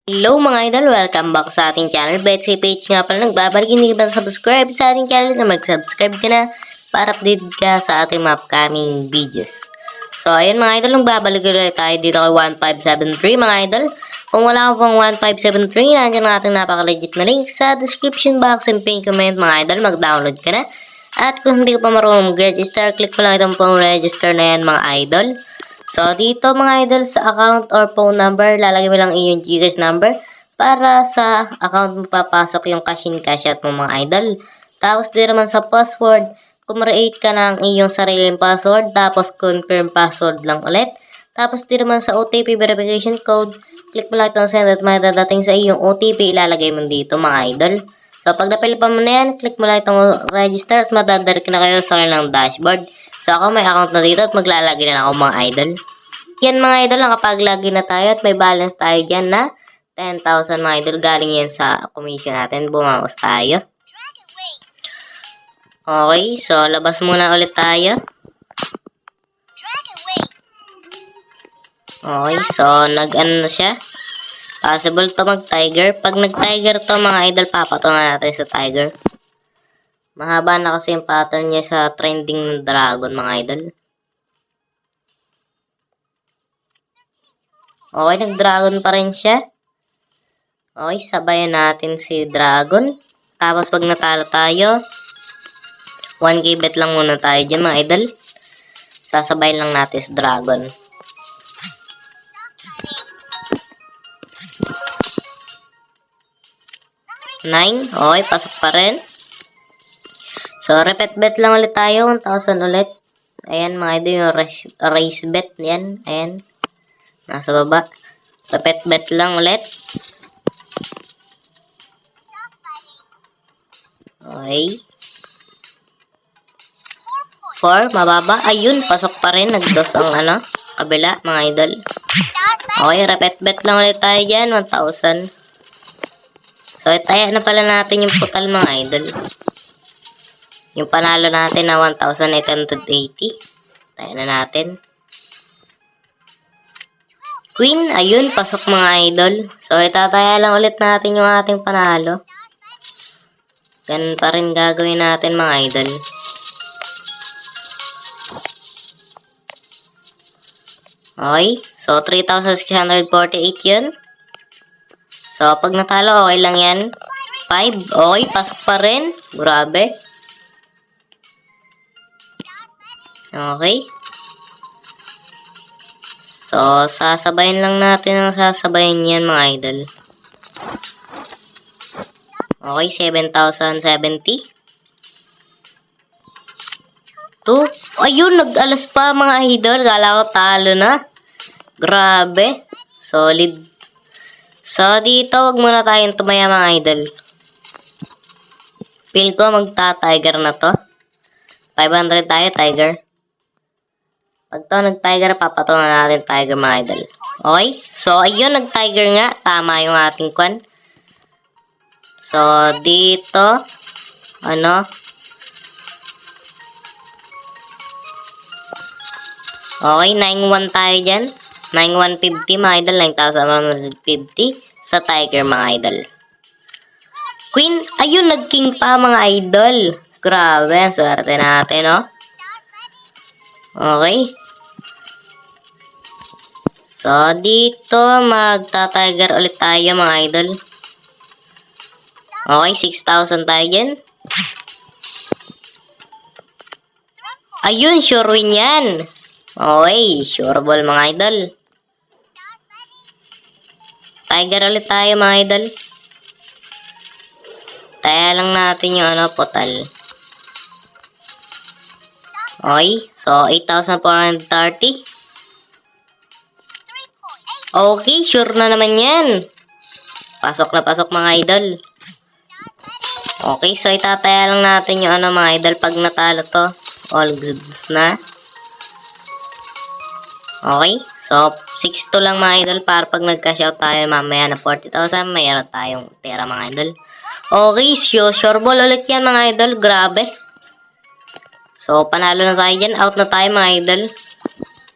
Hello mga idol! Welcome back sa ating channel. Betsy Page nga pala nagbabalik. Hindi ka ba subscribe sa ating channel na mag-subscribe ka na para update ka sa ating mga upcoming videos. So ayun mga idol, nagbabalik ulit tayo dito kay 1573 mga idol. Kung wala ka pang 1573, nandiyan ang ating napaka-legit na link sa description box and pin comment mga idol. Mag-download ka na. At kung hindi ka pa marunong mag-register, click mo lang itong pang register na yan mga idol. So, dito mga idol sa account or phone number, lalagay mo lang iyong GCash number para sa account mo papasok yung cash in cash out mo mga idol. Tapos dito naman sa password, create ka ng iyong sariling password, tapos confirm password lang ulit. Tapos dito naman sa OTP verification code, click mo lang itong send at may dadating sa iyong OTP, ilalagay mo dito mga idol. So, pag napilipan mo na yan, click mo lang itong register at madadarik na kayo sa kanilang dashboard. So, ako may account na dito at maglalagay na ako mga idol. Yan mga idol, nakapag-login na tayo at may balance tayo dyan na 10,000 mga idol. Galing yan sa commission natin. Bumawas tayo. Okay, so labas muna ulit tayo. Okay, so nag-ano na siya. Possible to mag-tiger. Pag nag-tiger to mga idol, papatungan natin sa tiger. Mahaba na kasi yung pattern niya sa trending ng dragon mga idol. Okay, nag-dragon pa rin siya. Okay, sabayan natin si dragon. Tapos pag natalo tayo, 1k bet lang muna tayo dyan mga idol. Sasabayan lang natin si dragon. Nine. Okay, pasok pa rin. So, repeat bet lang ulit tayo. 1,000 ulit. Ayan mga idol, yung raise bet. Yan, ayan. Nasa baba. Repeat bet lang ulit. Okay. 4, mababa. Ayun, pasok pa rin. Nagdos ang kabila, mga idol. Okay, repeat bet lang ulit tayo dyan. 1,000. So, itaya na pala natin yung total mga idol. Yung panalo natin na 1,880. Taya na natin. Queen, ayun, pasok mga idol. So, itataya lang ulit natin yung ating panalo. Ganun pa rin gagawin natin mga idol. Okay, so 3,648 yun. So, pag natalo, okay lang yan. 5, okay, pasok pa rin. Grabe. Okay. So, sasabayin lang natin ang sasabayin yan mga idol. Okay, 7,070. 2. Ayun, nag-alas pa mga idol. Kala ko talo na. Grabe. Solid. So, dito, wag muna tayong tumaya mga idol. Feel ko magta-tiger na to. 500 tayo, tiger. Pag to nag-tiger, papatunan natin tiger mga idol. Okay? So, ayun, nag-tiger nga. Tama yung ating kwan. So, dito, okay, 9,1 tayo dyan. 9,150 mga idol. 9,150 sa tiger mga idol. Queen, ayun, nag-king pa mga idol. Grabe, ang swerte natin, no? Okay. So, dito, magta-tiger ulit tayo mga idol. Okay, 6,000 tayo dyan. Ayun, sure win yan. Okay, sure ball mga idol. Tiger ulit tayo mga idol. Taya lang natin yung total. Okay, so 8,430. Okay, sure na naman yan. Pasok na pasok mga idol. Okay, so itataya lang natin yung mga idol pag natalo to. All goods na. Okay, so 6-2 lang mga idol para pag nag-cash out tayo mamaya na 40,000, mayroon tayong pera mga idol. Okay, sure ball ulit yan mga idol. Grabe. So, panalo na tayo dyan. Out na tayo mga idol.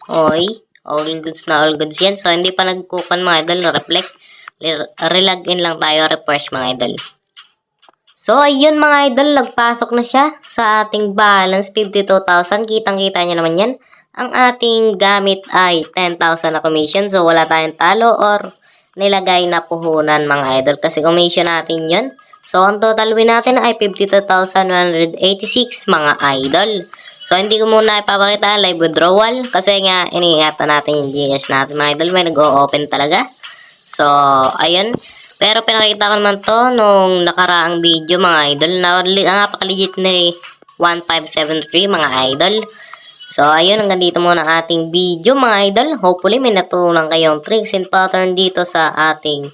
Okay. All goods na all goods yan. So, hindi pa nagkukan mga idol. Reflect. Relogin lang tayo, refresh mga idol. So, ayun mga idol, nagpasok na siya sa ating balance, 52,000. Kitang-kita niya naman yan. Ang ating gamit ay 10,000 na commission. So, wala tayong talo or nilagay na puhunan mga idol. Kasi commission natin yun. So, ang total win natin ay 52,186 mga idol. So, hindi ko muna ipapakita ang live withdrawal. Kasi nga, iniingatan natin yung Gcash natin mga idol. May nag-o-open talaga. So, ayun. Pero pinakita ko naman to nung nakaraang video mga idol. Napaka-legit na 1573 mga idol. So, ayun. Hanggang dito muna ang ating video mga idol. Hopefully, may natutunan kayong tricks and pattern dito sa ating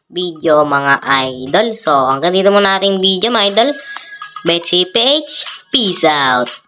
video mga idol. So, hanggang dito muna ating video mga idol. BetCPH, peace out!